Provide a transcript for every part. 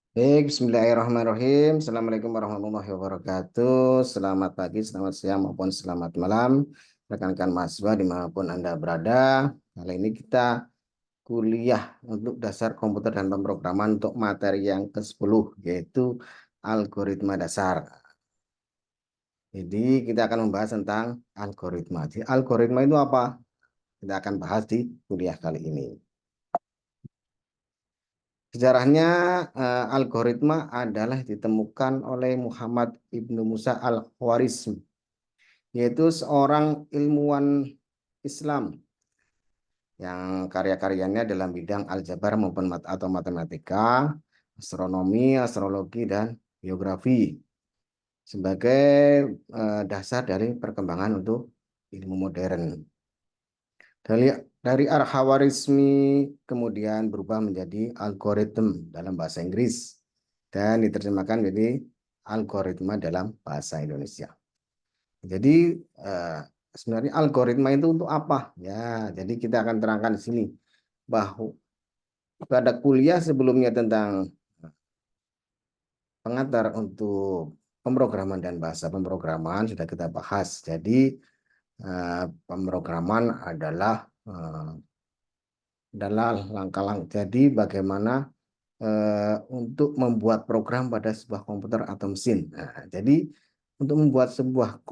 Baik, bismillahirrahmanirrahim. Assalamualaikum warahmatullahi wabarakatuh. Selamat pagi, selamat siang, maupun selamat malam. Rekan-rekan mahasiswa dimanapun Anda berada. Kali ini kita kuliah untuk dasar komputer dan pemrograman untuk materi yang ke-10, yaitu algoritma dasar. Jadi kita akan membahas tentang algoritma. Jadi algoritma itu apa? Kita akan bahas di kuliah kali ini. Sejarahnya algoritma adalah ditemukan oleh Muhammad Ibnu Musa al-Khwarizmi, yaitu seorang ilmuwan Islam yang karya-karyanya dalam bidang aljabar maupun atau matematika, astronomi, astrologi, dan geografi sebagai dasar dari perkembangan untuk ilmu modern. Dari Al-Khawarizmi kemudian berubah menjadi algoritma dalam bahasa Inggris dan diterjemahkan menjadi algoritma dalam bahasa Indonesia. Jadi sebenarnya algoritma itu untuk apa? Ya, jadi kita akan terangkan di sini bahwa pada kuliah sebelumnya tentang pengantar untuk pemrograman dan bahasa pemrograman sudah kita bahas. Jadi pemrograman adalah langkah-langkah. Jadi bagaimana untuk membuat program pada sebuah komputer atau mesin. Nah, jadi untuk membuat sebuah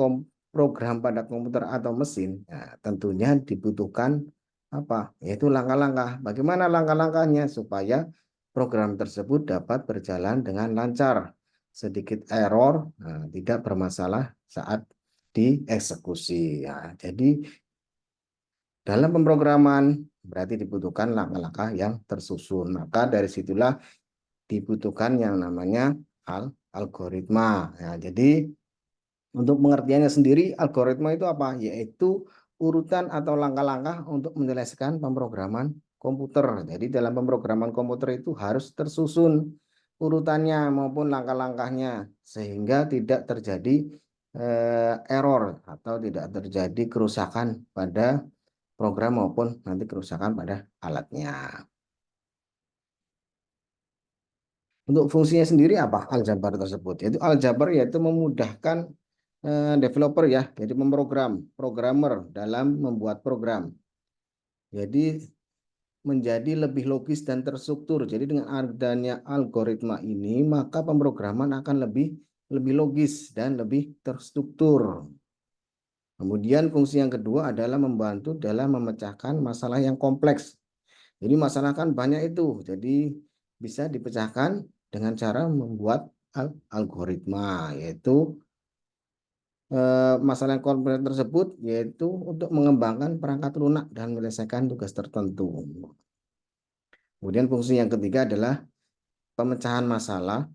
program pada komputer atau mesin, nah, tentunya dibutuhkan apa? Yaitu langkah-langkah. Bagaimana langkah-langkahnya supaya program tersebut dapat berjalan dengan lancar, sedikit error, nah, tidak bermasalah saat dieksekusi. Ya, jadi dalam pemrograman berarti dibutuhkan langkah-langkah yang tersusun. Maka dari situlah dibutuhkan yang namanya algoritma. Nah, jadi untuk pengertiannya sendiri, algoritma itu apa? Yaitu urutan atau langkah-langkah untuk menyelesaikan pemrograman komputer. Jadi dalam pemrograman komputer itu harus tersusun urutannya maupun langkah-langkahnya sehingga tidak terjadi error atau tidak terjadi kerusakan pada program maupun nanti kerusakan pada alatnya. Untuk fungsinya sendiri apa aljabar tersebut? Yaitu aljabar yaitu memudahkan developer ya, jadi programmer dalam membuat program. Jadi menjadi lebih logis dan terstruktur. Jadi dengan adanya algoritma ini, maka pemrograman akan lebih logis dan lebih terstruktur. Kemudian fungsi yang kedua adalah membantu dalam memecahkan masalah yang kompleks. Jadi masalah kan banyak itu. Jadi bisa dipecahkan dengan cara membuat algoritma, yaitu masalah yang kompleks tersebut yaitu untuk mengembangkan perangkat lunak dan menyelesaikan tugas tertentu. Kemudian fungsi yang ketiga adalah pemecahan masalah,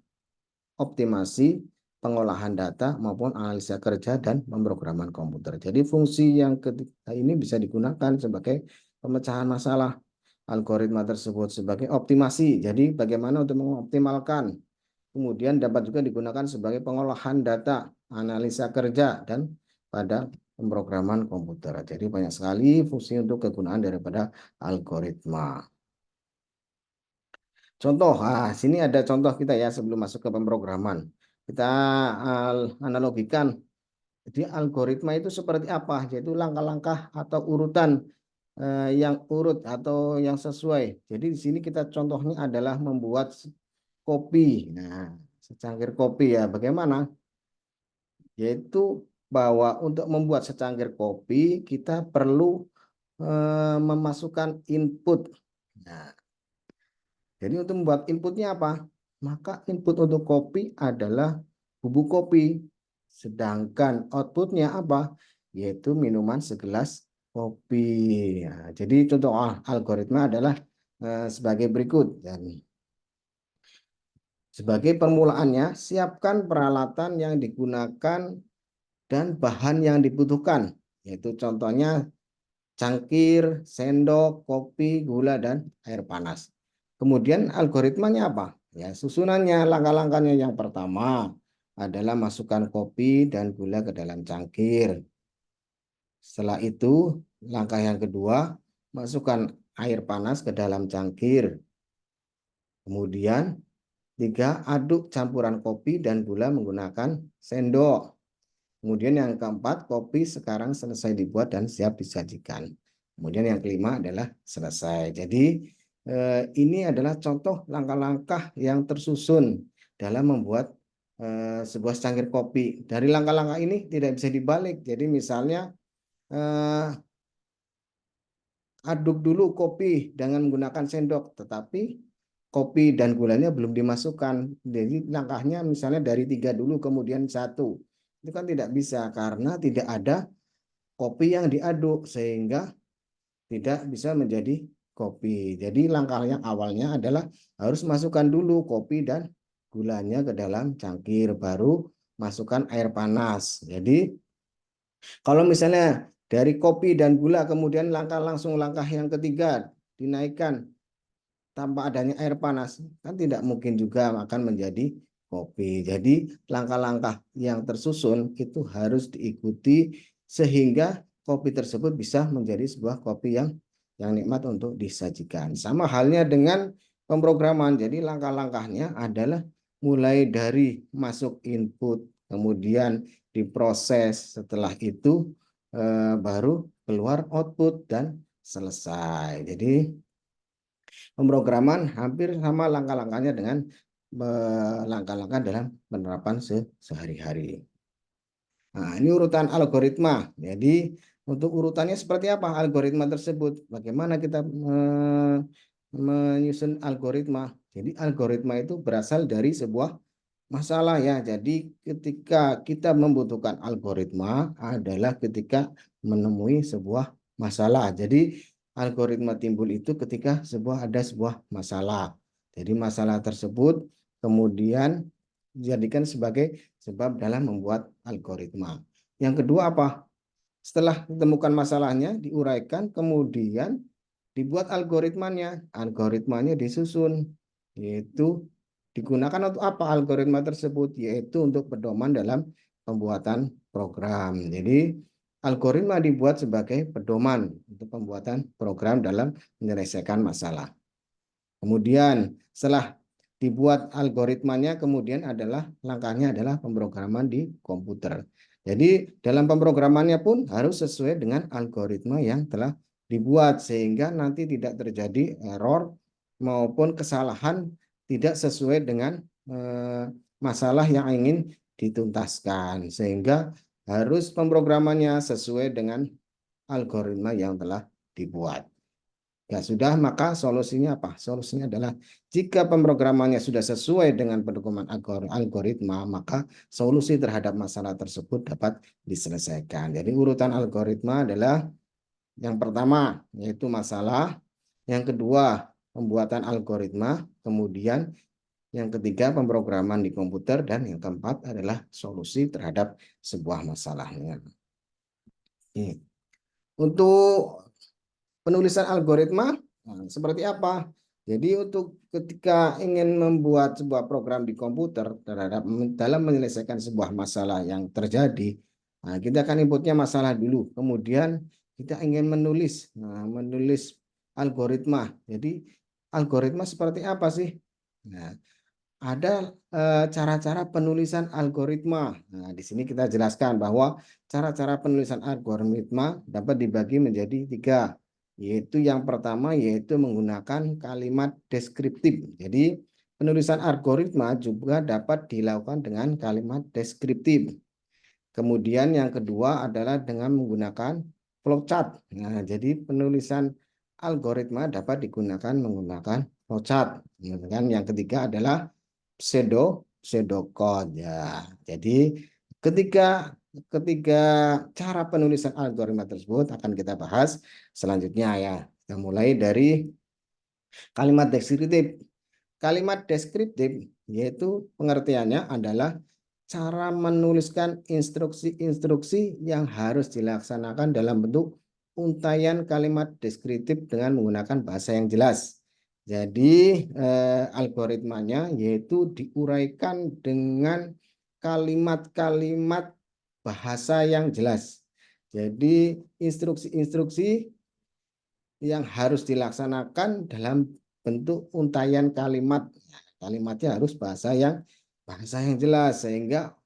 optimasi, pengolahan data maupun analisa kerja dan pemrograman komputer. Jadi fungsi yang ketiga ini bisa digunakan sebagai pemecahan masalah algoritma tersebut sebagai optimasi. Jadi bagaimana untuk mengoptimalkan. Kemudian dapat juga digunakan sebagai pengolahan data, analisa kerja, dan pada pemrograman komputer. Jadi banyak sekali fungsi untuk kegunaan daripada algoritma. Contoh, sini ada contoh kita ya sebelum masuk ke pemrograman. Kita analogikan. Jadi algoritma itu seperti apa? Yaitu langkah-langkah atau urutan yang urut atau yang sesuai. Jadi di sini kita contohnya adalah membuat kopi. Nah, secangkir kopi ya. Bagaimana? Yaitu bahwa untuk membuat secangkir kopi kita perlu memasukkan input. Nah, jadi untuk membuat inputnya apa? Maka input untuk kopi adalah bubuk kopi. Sedangkan outputnya apa? Yaitu minuman segelas kopi. Nah, jadi contoh algoritma adalah sebagai berikut. Dan sebagai permulaannya, siapkan peralatan yang digunakan dan bahan yang dibutuhkan. Yaitu contohnya cangkir, sendok, kopi, gula, dan air panas. Kemudian algoritmanya apa? Ya, susunannya, langkah-langkahnya yang pertama adalah masukkan kopi dan gula ke dalam cangkir. Setelah itu, langkah yang kedua, masukkan air panas ke dalam cangkir. Kemudian Tiga, aduk campuran kopi dan gula menggunakan sendok. Kemudian yang keempat, kopi sekarang selesai dibuat dan siap disajikan. Kemudian yang kelima adalah selesai. Jadi ini adalah contoh langkah-langkah yang tersusun dalam membuat sebuah cangkir kopi. Dari langkah-langkah ini tidak bisa dibalik. Jadi misalnya aduk dulu kopi dengan menggunakan sendok, tetapi kopi dan gulanya belum dimasukkan. Jadi langkahnya misalnya dari 3 dulu kemudian 1. Itu kan tidak bisa karena tidak ada kopi yang diaduk sehingga tidak bisa menjadi kopi. Jadi langkah yang awalnya adalah harus masukkan dulu kopi dan gulanya ke dalam cangkir, baru masukkan air panas. Jadi kalau misalnya dari kopi dan gula kemudian langsung langkah yang ketiga dinaikkan tanpa adanya air panas, kan tidak mungkin juga akan menjadi kopi. Jadi langkah-langkah yang tersusun itu harus diikuti sehingga kopi tersebut bisa menjadi sebuah kopi yang nikmat untuk disajikan. Sama halnya dengan pemrograman. Jadi langkah-langkahnya adalah mulai dari masuk input, kemudian diproses, setelah itu baru keluar output dan selesai. Jadi pemrograman hampir sama langkah-langkahnya dengan langkah-langkah dalam penerapan sehari-hari. Nah, ini urutan algoritma. Jadi untuk urutannya seperti apa algoritma tersebut? Bagaimana kita menyusun algoritma? Jadi algoritma itu berasal dari sebuah masalah ya. Jadi ketika kita membutuhkan algoritma adalah ketika menemui sebuah masalah. Jadi algoritma timbul itu ketika ada sebuah masalah. Jadi masalah tersebut kemudian dijadikan sebagai sebab dalam membuat algoritma. Yang kedua apa? Setelah ditemukan masalahnya, diuraikan, kemudian dibuat algoritmanya. Algoritmanya disusun, yaitu digunakan untuk apa algoritma tersebut? Yaitu untuk pedoman dalam pembuatan program. Jadi algoritma dibuat sebagai pedoman untuk pembuatan program dalam menyelesaikan masalah. Kemudian setelah dibuat algoritmanya, kemudian langkahnya adalah pemrograman di komputer. Jadi dalam pemrogramannya pun harus sesuai dengan algoritma yang telah dibuat sehingga nanti tidak terjadi error maupun kesalahan tidak sesuai dengan masalah yang ingin dituntaskan, sehingga harus pemrogramannya sesuai dengan algoritma yang telah dibuat. Ya sudah, maka solusinya apa? Solusinya adalah jika pemrogramannya sudah sesuai dengan pedoman algoritma, maka solusi terhadap masalah tersebut dapat diselesaikan. Jadi urutan algoritma adalah yang pertama yaitu masalah, yang kedua pembuatan algoritma, kemudian yang ketiga pemrograman di komputer, dan yang keempat adalah solusi terhadap sebuah masalahnya. Untuk penulisan algoritma seperti apa? Jadi untuk ketika ingin membuat sebuah program di komputer dalam menyelesaikan sebuah masalah yang terjadi, kita akan inputnya masalah dulu. Kemudian kita ingin menulis algoritma. Jadi algoritma seperti apa sih? Nah, ada cara-cara penulisan algoritma. Nah, di sini kita jelaskan bahwa cara-cara penulisan algoritma dapat dibagi menjadi 3, yaitu yang pertama yaitu menggunakan kalimat deskriptif. Jadi penulisan algoritma juga dapat dilakukan dengan kalimat deskriptif. Kemudian yang kedua adalah dengan menggunakan flowchart. Nah, jadi penulisan algoritma dapat digunakan menggunakan flowchart. Kemudian yang ketiga adalah pseudocode ya. Jadi ketiga cara penulisan algoritma tersebut akan kita bahas selanjutnya ya. Kita mulai dari kalimat deskriptif. Kalimat deskriptif yaitu pengertiannya adalah cara menuliskan instruksi-instruksi yang harus dilaksanakan dalam bentuk untaian kalimat deskriptif dengan menggunakan bahasa yang jelas. Jadi algoritmanya yaitu diuraikan dengan kalimat-kalimat bahasa yang jelas. Jadi instruksi-instruksi yang harus dilaksanakan dalam bentuk untaian kalimat. kalimatnya harus bahasa yang jelas sehingga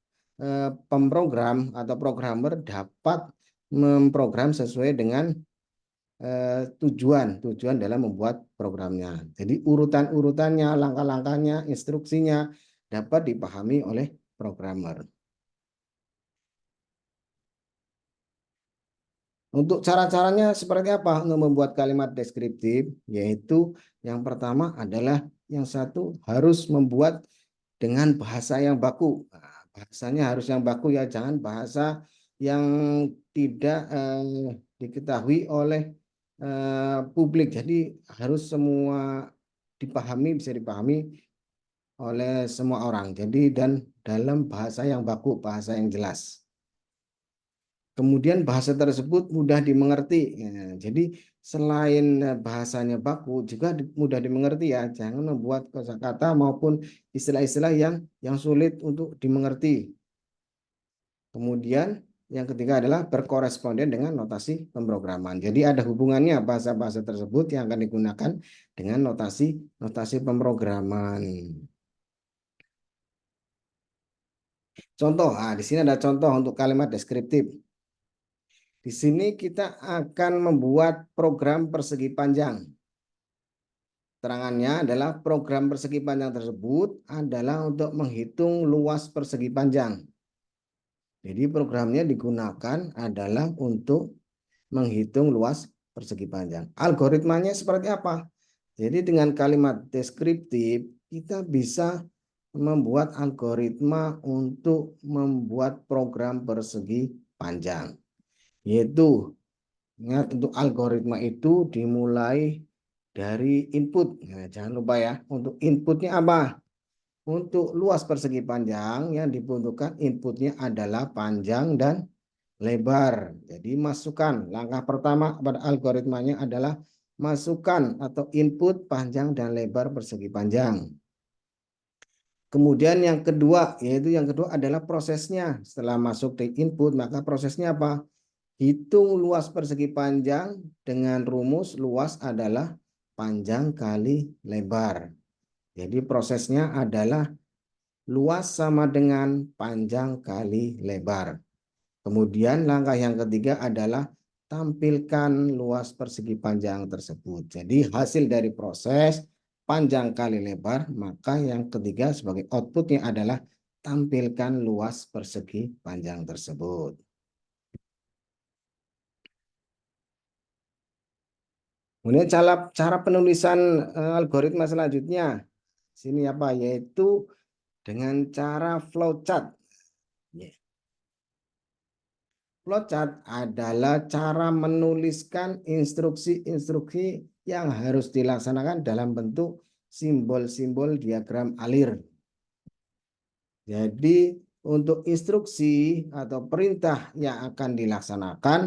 pemrogram atau programmer dapat memprogram sesuai dengan tujuan dalam membuat programnya. Jadi urutan-urutannya, langkah-langkahnya, instruksinya dapat dipahami oleh programmer. Untuk cara-caranya seperti apa untuk membuat kalimat deskriptif? Yaitu yang pertama adalah yang satu harus membuat dengan bahasa yang baku. Nah, bahasanya harus yang baku ya, jangan bahasa yang tidak diketahui oleh publik. Jadi harus semua bisa dipahami oleh semua orang. Jadi dan dalam bahasa yang baku, bahasa yang jelas. Kemudian bahasa tersebut mudah dimengerti. Ya, jadi selain bahasanya baku juga mudah dimengerti ya. Jangan membuat kosakata maupun istilah-istilah yang sulit untuk dimengerti. Kemudian yang ketiga adalah berkoresponden dengan notasi pemrograman. Jadi ada hubungannya bahasa-bahasa tersebut yang akan digunakan dengan notasi pemrograman. Contoh, di sini ada contoh untuk kalimat deskriptif. Di sini kita akan membuat program persegi panjang. Terangannya adalah program persegi panjang tersebut adalah untuk menghitung luas persegi panjang. Jadi programnya digunakan adalah untuk menghitung luas persegi panjang. Algoritmanya seperti apa? Jadi dengan kalimat deskriptif kita bisa membuat algoritma untuk membuat program persegi panjang. Yaitu ingat untuk algoritma itu dimulai dari input. Nah, jangan lupa ya, untuk inputnya apa? Untuk luas persegi panjang yang dibutuhkan inputnya adalah panjang dan lebar. Jadi masukkan langkah pertama pada algoritmanya adalah masukkan atau input panjang dan lebar persegi panjang. Kemudian yang kedua, yaitu yang kedua adalah prosesnya. Setelah masuk di input, maka prosesnya apa? Hitung luas persegi panjang dengan rumus luas adalah panjang kali lebar. Jadi prosesnya adalah luas sama dengan panjang kali lebar. Kemudian langkah yang ketiga adalah tampilkan luas persegi panjang tersebut. Jadi hasil dari proses panjang kali lebar, maka yang ketiga sebagai outputnya adalah tampilkan luas persegi panjang tersebut. Kemudian cara penulisan algoritma selanjutnya sini apa? Yaitu dengan cara flowchart. Flowchart adalah cara menuliskan instruksi-instruksi yang harus dilaksanakan dalam bentuk simbol-simbol diagram alir. Jadi untuk instruksi atau perintah yang akan dilaksanakan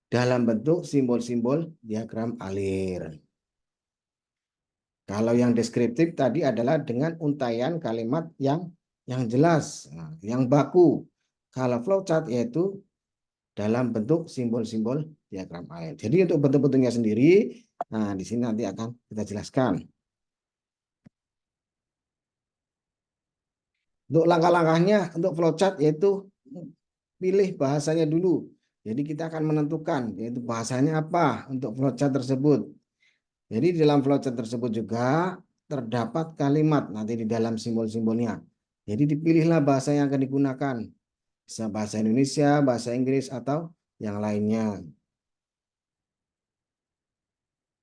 dalam bentuk simbol-simbol diagram alir. Kalau yang deskriptif tadi adalah dengan untaian kalimat yang jelas, yang baku. Kalau flowchart yaitu dalam bentuk simbol-simbol diagram alir. Jadi untuk bentuk-bentuknya sendiri, nah di sini nanti akan kita jelaskan. Untuk langkah-langkahnya, untuk flowchart yaitu pilih bahasanya dulu. Jadi kita akan menentukan yaitu bahasanya apa untuk flowchart tersebut. Jadi dalam flowchart tersebut juga terdapat kalimat nanti di dalam simbol-simbolnya. Jadi dipilihlah bahasa yang akan digunakan. Bisa bahasa Indonesia, bahasa Inggris, atau yang lainnya.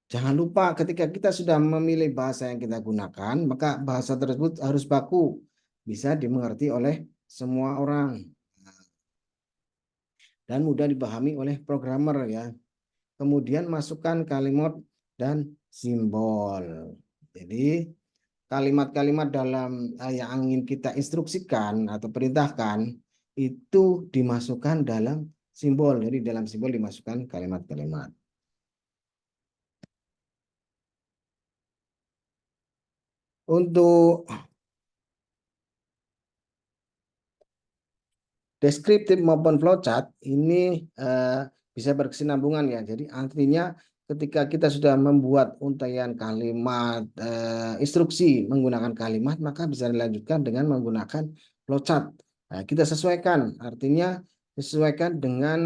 Jangan lupa ketika kita sudah memilih bahasa yang kita gunakan, maka bahasa tersebut harus baku. Bisa dimengerti oleh semua orang. Dan mudah dipahami oleh programmer ya. Kemudian masukkan kalimat dan simbol. Jadi kalimat-kalimat dalam yang ingin kita instruksikan atau perintahkan itu dimasukkan dalam simbol. Jadi dalam simbol dimasukkan kalimat-kalimat. Untuk deskriptif maupun flowchart ini bisa berkesinambungan ya. Jadi artinya ketika kita sudah membuat untaian kalimat instruksi menggunakan kalimat, maka bisa dilanjutkan dengan menggunakan flowchart. Nah, kita sesuaikan, artinya disesuaikan dengan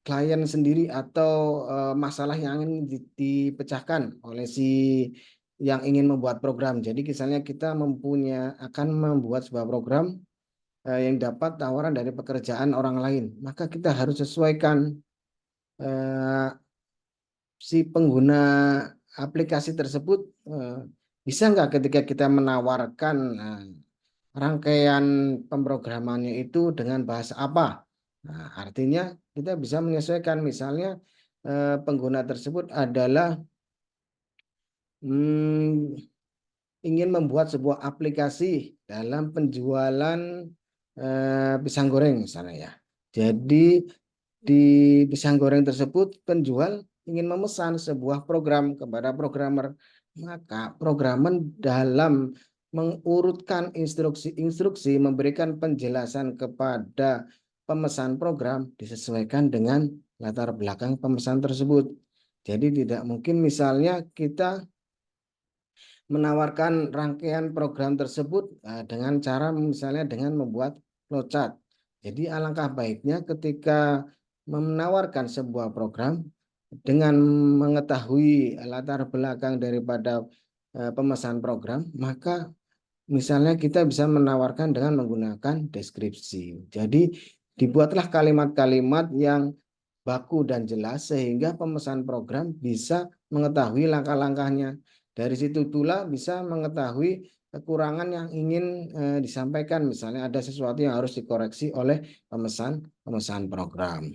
klien sendiri atau masalah yang ingin dipecahkan oleh si yang ingin membuat program. Jadi misalnya kita akan membuat sebuah program yang dapat tawaran dari pekerjaan orang lain, maka kita harus sesuaikan eh, si pengguna aplikasi tersebut bisa nggak ketika kita menawarkan rangkaian pemrogramannya itu dengan bahasa apa. Nah, artinya kita bisa menyesuaikan, misalnya pengguna tersebut adalah hmm, ingin membuat sebuah aplikasi dalam penjualan pisang goreng misalnya ya. Jadi di pisang goreng tersebut penjual ingin memesan sebuah program kepada programmer, maka programmer dalam mengurutkan instruksi-instruksi memberikan penjelasan kepada pemesan program disesuaikan dengan latar belakang pemesan tersebut. Jadi tidak mungkin misalnya kita menawarkan rangkaian program tersebut dengan cara misalnya dengan membuat flowchart. Jadi alangkah baiknya ketika menawarkan sebuah program dengan mengetahui latar belakang daripada pemesan program, maka misalnya kita bisa menawarkan dengan menggunakan deskripsi. Jadi dibuatlah kalimat-kalimat yang baku dan jelas sehingga pemesan program bisa mengetahui langkah-langkahnya. Dari situ pula bisa mengetahui kekurangan yang ingin disampaikan. Misalnya ada sesuatu yang harus dikoreksi oleh pemesan program.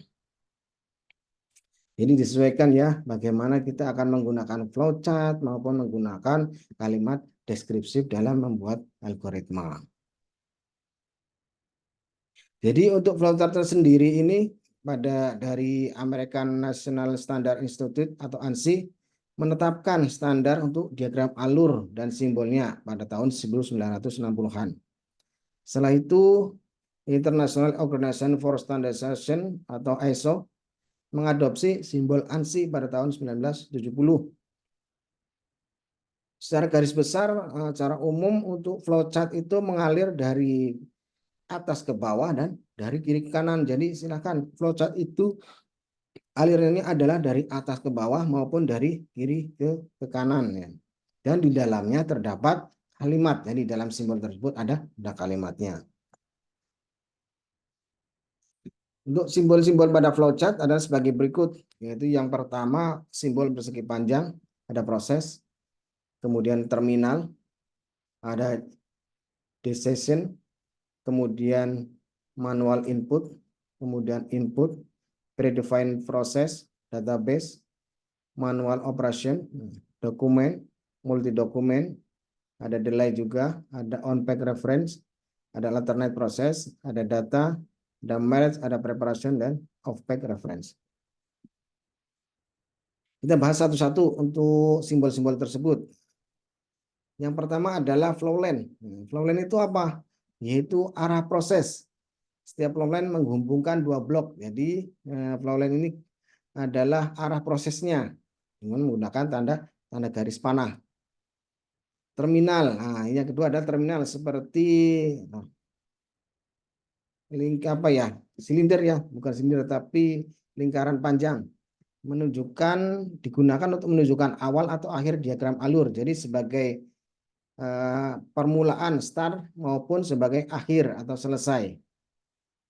Jadi disesuaikan ya bagaimana kita akan menggunakan flowchart maupun menggunakan kalimat deskriptif dalam membuat algoritma. Jadi untuk flowchart sendiri ini dari American National Standard Institute atau ANSI menetapkan standar untuk diagram alur dan simbolnya pada tahun 1960-an. Setelah itu International Organization for Standardization atau ISO mengadopsi simbol ANSI pada tahun 1970. Secara garis besar, secara umum untuk flowchart itu mengalir dari atas ke bawah dan dari kiri ke kanan. Jadi silakan flowchart itu alirannya adalah dari atas ke bawah maupun dari kiri ke kanan ya. Dan di dalamnya terdapat kalimat. Jadi dalam simbol tersebut ada kalimatnya. Untuk simbol-simbol pada flowchart adalah sebagai berikut, yaitu yang pertama simbol persegi panjang, ada proses, kemudian terminal, ada decision, kemudian manual input, kemudian input, predefined process, database, manual operation, dokumen, multi dokumen, ada delay juga, ada on-page reference, ada alternate process, ada data, ada merge, ada preparation, dan off-page reference. Kita bahas satu-satu untuk simbol-simbol tersebut. Yang pertama adalah flowline. Flowline itu apa? Yaitu arah proses. Setiap flowline menghubungkan dua blok. Jadi flowline ini adalah arah prosesnya dengan menggunakan tanda garis panah. Terminal. Nah, yang kedua adalah terminal seperti apa ya? Silinder ya, bukan silinder tapi lingkaran panjang. Digunakan untuk menunjukkan awal atau akhir diagram alur. Jadi sebagai permulaan start maupun sebagai akhir atau selesai.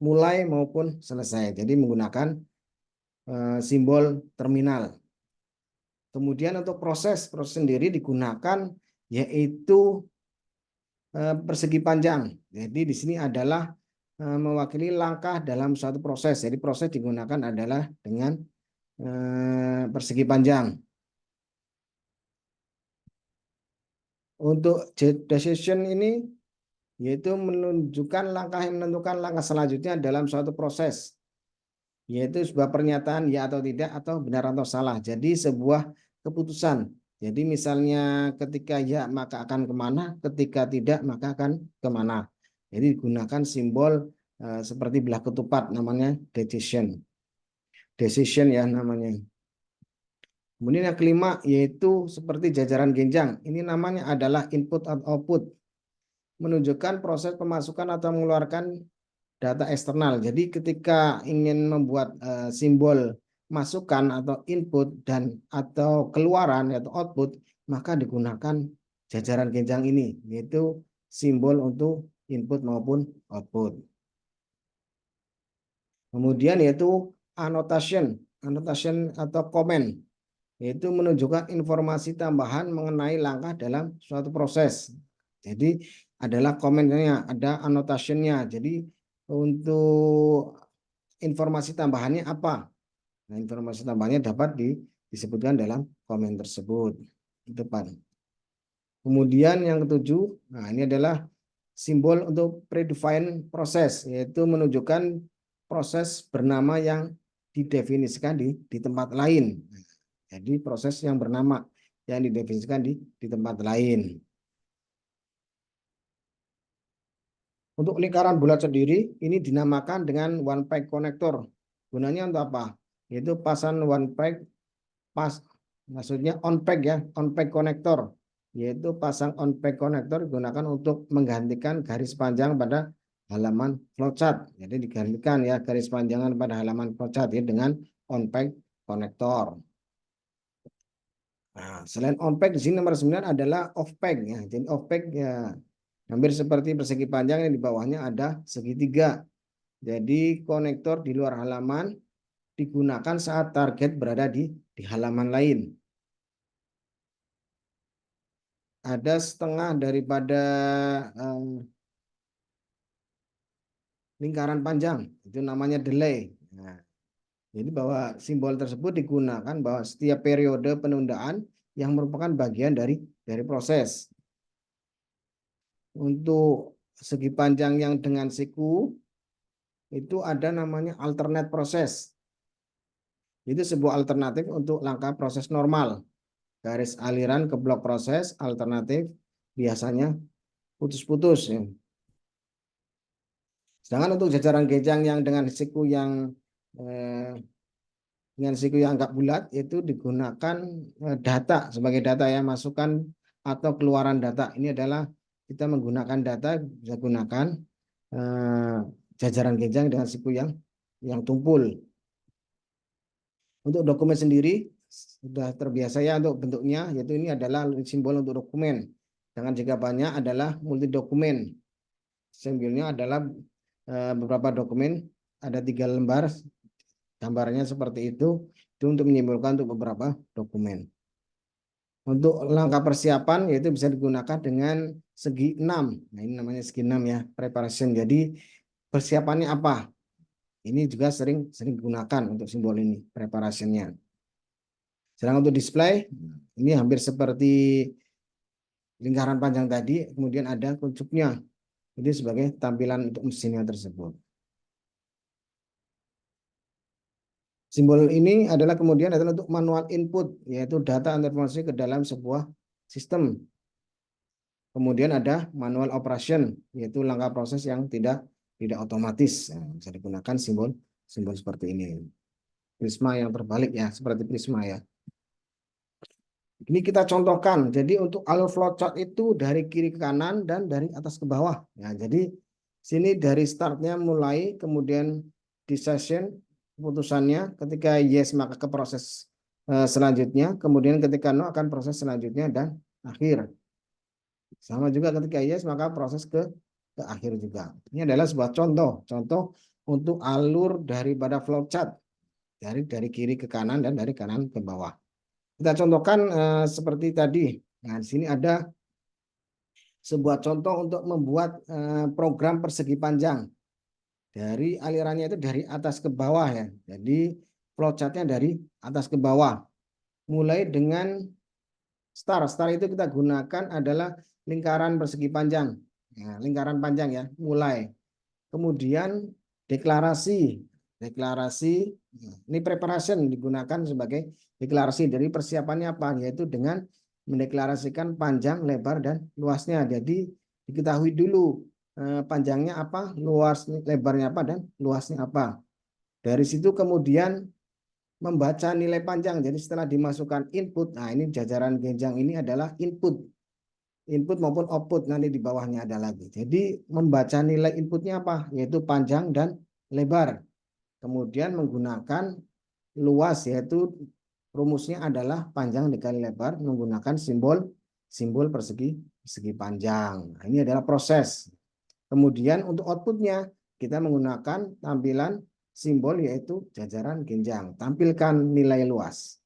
Mulai maupun selesai. Jadi menggunakan simbol terminal. Kemudian untuk proses sendiri digunakan yaitu persegi panjang. Jadi di sini adalah mewakili langkah dalam suatu proses. Jadi proses digunakan adalah dengan persegi panjang. Untuk decision ini yaitu menunjukkan langkah yang menentukan langkah selanjutnya dalam suatu proses, yaitu sebuah pernyataan ya atau tidak atau benar atau salah. Jadi sebuah keputusan. Jadi misalnya ketika ya maka akan kemana, ketika tidak maka akan kemana. Jadi digunakan simbol seperti belah ketupat namanya decision. Decision ya namanya. Kemudian yang kelima yaitu seperti jajaran genjang. Ini namanya adalah input atau output, menunjukkan proses pemasukan atau mengeluarkan data eksternal. Jadi ketika ingin membuat simbol masukan atau input dan atau keluaran atau output, maka digunakan jajaran genjang ini, yaitu simbol untuk input maupun output. Kemudian yaitu annotation, annotation atau komen, yaitu menunjukkan informasi tambahan mengenai langkah dalam suatu proses. Jadi adalah komennya, ada annotationnya. Jadi untuk informasi tambahannya apa? Nah, informasi tambahannya dapat disebutkan dalam komen tersebut. Depan. Kemudian yang ketujuh, nah ini adalah simbol untuk predefined proses, yaitu menunjukkan proses bernama yang didefinisikan di tempat lain. Jadi proses yang bernama yang didefinisikan di tempat lain. Untuk lingkaran bulat sendiri, ini dinamakan dengan one pack connector. Gunanya untuk apa? Yaitu pasang one pack, maksudnya on pack ya, on pack connector. Yaitu pasang on pack connector digunakan untuk menggantikan garis panjang pada halaman flowchart. Jadi digantikan ya garis panjangan pada halaman flowchart ya dengan on pack connector. Nah, selain on pack di sini nomor 9 adalah off pack ya. Jadi off pack ya hampir seperti persegi panjang yang di bawahnya ada segitiga. Jadi konektor di luar halaman digunakan saat target berada di halaman lain. Ada setengah daripada lingkaran panjang, itu namanya delay. Nah, jadi bahwa simbol tersebut digunakan bahwa setiap periode penundaan yang merupakan bagian dari proses. Untuk segi panjang yang dengan siku itu ada namanya alternate proses. Itu sebuah alternatif untuk langkah proses normal. Garis aliran ke blok proses alternatif biasanya putus-putus ya. Sedangkan untuk jajaran genjang yang dengan siku yang agak bulat itu digunakan data sebagai data ya, masukan atau keluaran data. Ini adalah kita menggunakan data bisa gunakan jajaran genjang dengan siku yang tumpul. Untuk dokumen sendiri sudah terbiasa ya untuk bentuknya, yaitu ini adalah simbol untuk dokumen. Jangan jika banyak adalah multi dokumen. Simbolnya adalah beberapa dokumen, ada 3 lembar, gambarnya seperti itu untuk menyimpulkan untuk beberapa dokumen. Untuk langkah persiapan yaitu bisa digunakan dengan segi 6. Nah, ini namanya segi 6 ya, preparation. Jadi persiapannya apa? Ini juga sering digunakan untuk simbol ini, preparationnya. Sedangkan untuk display, ini hampir seperti lingkaran panjang tadi, kemudian ada kuncupnya. Jadi sebagai tampilan untuk mesinnya tersebut. Simbol ini adalah kemudian adalah untuk manual input, yaitu data atau informasi ke dalam sebuah sistem. Kemudian ada manual operation, yaitu langkah proses yang tidak otomatis. Nah, bisa digunakan simbol seperti ini. Prisma yang terbalik ya, seperti prisma ya. Ini kita contohkan. Jadi untuk alur flowchart itu dari kiri ke kanan dan dari atas ke bawah. Ya, jadi sini dari startnya mulai, kemudian decision keputusannya. Ketika yes maka ke proses selanjutnya. Kemudian ketika no akan proses selanjutnya dan akhir. Sama juga ketika yes maka proses ke akhir juga. Ini adalah sebuah contoh untuk alur daripada flowchart dari kiri ke kanan dan dari kanan ke bawah. Kita contohkan seperti tadi. Nah, di sini ada sebuah contoh untuk membuat program persegi panjang. Dari alirannya itu dari atas ke bawah ya. Jadi flowchartnya dari atas ke bawah. Mulai dengan star. Star itu kita gunakan adalah lingkaran persegi panjang. Nah, lingkaran panjang ya. Mulai. Kemudian deklarasi. Ini preparation digunakan sebagai deklarasi dari persiapannya apa, yaitu dengan mendeklarasikan panjang, lebar dan luasnya. Jadi diketahui dulu panjangnya apa, luas lebarnya apa dan luasnya apa. Dari situ kemudian membaca nilai panjang. Jadi setelah dimasukkan input, nah ini jajaran genjang ini adalah input maupun output, nanti di bawahnya ada lagi. Jadi membaca nilai inputnya apa? Yaitu panjang dan lebar. Kemudian menggunakan luas, yaitu rumusnya adalah panjang dikali lebar menggunakan simbol persegi panjang. Nah, ini adalah proses. Kemudian untuk outputnya kita menggunakan tampilan simbol yaitu jajaran genjang. Tampilkan nilai luas.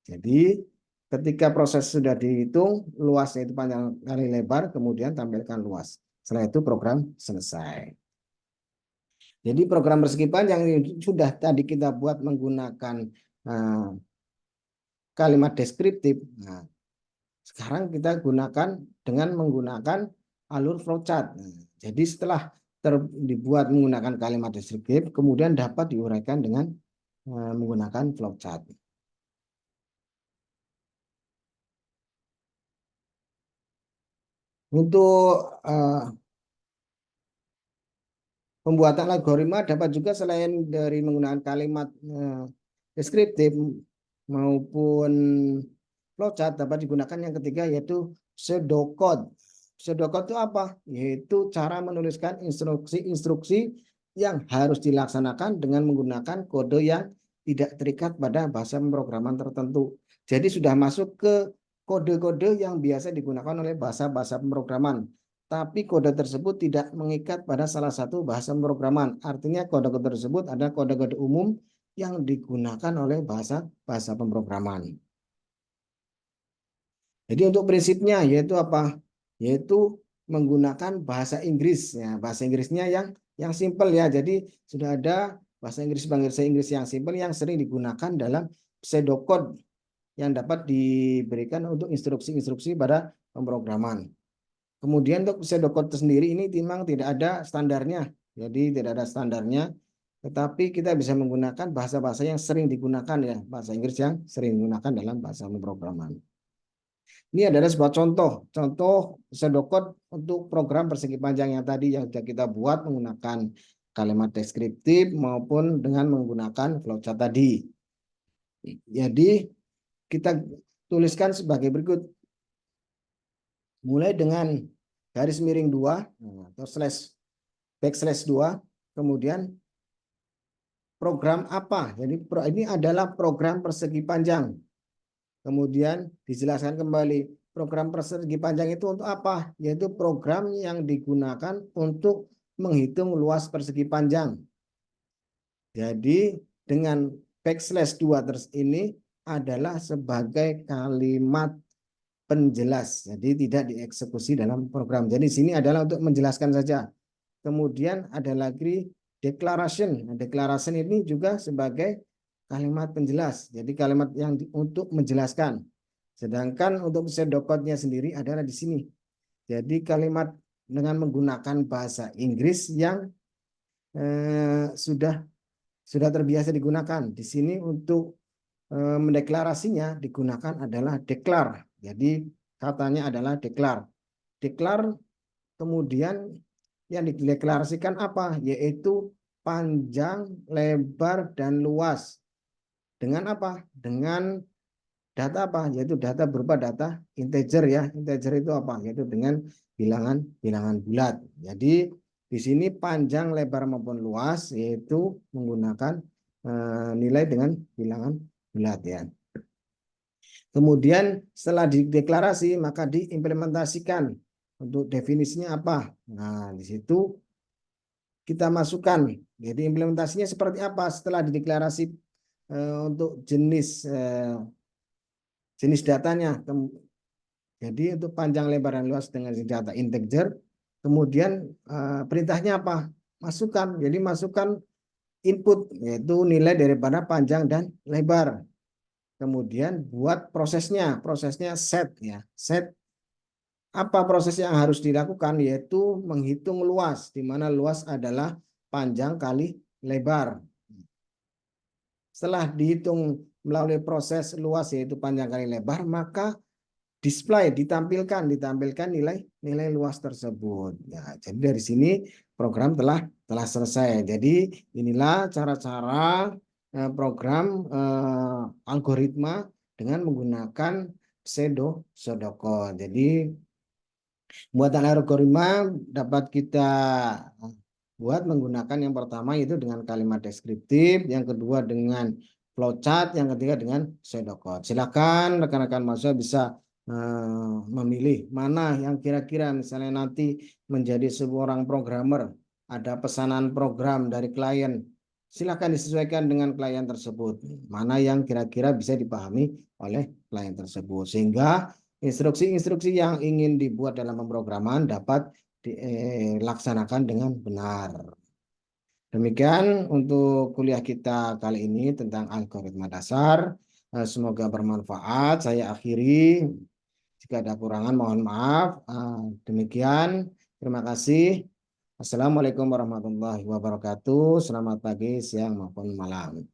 Jadi ketika proses sudah dihitung, luasnya itu panjang kali lebar, kemudian tampilkan luas. Setelah itu program selesai. Jadi program persegi panjang ini sudah tadi kita buat menggunakan kalimat deskriptif. Nah, sekarang kita gunakan dengan menggunakan alur flowchart. Nah, jadi setelah dibuat menggunakan kalimat deskriptif, kemudian dapat diuraikan dengan menggunakan flowchart. Untuk pembuatan algoritma dapat juga selain dari menggunakan kalimat deskriptif maupun flowchart, dapat digunakan yang ketiga yaitu pseudocode. Pseudocode itu apa? Yaitu cara menuliskan instruksi-instruksi yang harus dilaksanakan dengan menggunakan kode yang tidak terikat pada bahasa pemrograman tertentu. Jadi sudah masuk ke kode-kode yang biasa digunakan oleh bahasa-bahasa pemrograman. Tapi kode tersebut tidak mengikat pada salah satu bahasa pemrograman. Artinya kode-kode tersebut adalah kode-kode umum yang digunakan oleh bahasa pemrograman. Jadi untuk prinsipnya yaitu apa? Yaitu menggunakan bahasa Inggris. Ya, bahasa Inggrisnya yang simple ya. Jadi sudah ada bahasa Inggris yang simple yang sering digunakan dalam pseudocode yang dapat diberikan untuk instruksi-instruksi pada pemrograman. Kemudian untuk pseudocode sendiri ini memang tidak ada standarnya. Jadi tidak ada standarnya. Tetapi kita bisa menggunakan bahasa-bahasa yang sering digunakan ya. Bahasa Inggris yang sering digunakan dalam bahasa pemrograman. Ini adalah sebuah contoh pseudocode untuk program persegi panjang yang tadi yang sudah kita buat menggunakan kalimat deskriptif maupun dengan menggunakan flowchart tadi. Jadi kita tuliskan sebagai berikut. Mulai dengan garis miring 2 atau backslash 2, kemudian program apa? Jadi ini adalah program persegi panjang. Kemudian dijelaskan kembali program persegi panjang itu untuk apa? Yaitu program yang digunakan untuk menghitung luas persegi panjang. Jadi dengan backslash 2 terus ini adalah sebagai kalimat penjelas. Jadi tidak dieksekusi dalam program. Jadi sini adalah untuk menjelaskan saja. Kemudian ada lagi declaration. Nah, declaration ini juga sebagai kalimat penjelas. Jadi kalimat yang untuk menjelaskan. Sedangkan untuk pseudocode-nya sendiri adalah di sini. Jadi kalimat dengan menggunakan bahasa Inggris yang sudah terbiasa digunakan. Di sini untuk mendeklarasinya digunakan adalah declare. Jadi katanya adalah declare. Declare kemudian yang dideklarasikan apa? Yaitu panjang, lebar, dan luas. Dengan apa? Dengan data apa? Yaitu data berupa data integer ya. Integer itu apa? Yaitu dengan bilangan bulat. Jadi di sini panjang, lebar maupun luas yaitu menggunakan nilai dengan bilangan bulat ya. Kemudian setelah dideklarasi maka diimplementasikan. Untuk definisinya apa? Nah, di situ kita masukkan. Jadi implementasinya seperti apa setelah dideklarasi untuk jenis datanya. Jadi untuk panjang, lebar, dan luas dengan data integer. Kemudian perintahnya apa? Masukkan. Jadi masukkan input yaitu nilai daripada panjang dan lebar. Kemudian buat prosesnya set ya. Set apa proses yang harus dilakukan yaitu menghitung luas, di mana luas adalah panjang kali lebar. Setelah dihitung melalui proses luas yaitu panjang kali lebar, maka ditampilkan nilai luas tersebut. Ya, jadi dari sini program telah selesai. Jadi inilah cara-cara program algoritma dengan menggunakan pseudocode. Jadi buatan algoritma dapat kita buat menggunakan yang pertama itu dengan kalimat deskriptif, yang kedua dengan flowchart, yang ketiga dengan pseudocode. Silakan rekan-rekan mahasiswa bisa memilih mana yang kira-kira misalnya nanti menjadi seorang programmer, ada pesanan program dari klien, silakan disesuaikan dengan klien tersebut, mana yang kira-kira bisa dipahami oleh klien tersebut, sehingga instruksi-instruksi yang ingin dibuat dalam pemrograman dapat dilaksanakan dengan benar. Demikian untuk kuliah kita kali ini tentang algoritma dasar. Semoga bermanfaat. Saya akhiri. Jika ada kurangan mohon maaf. Demikian. Terima kasih. Assalamualaikum warahmatullahi wabarakatuh. Selamat pagi, siang maupun malam.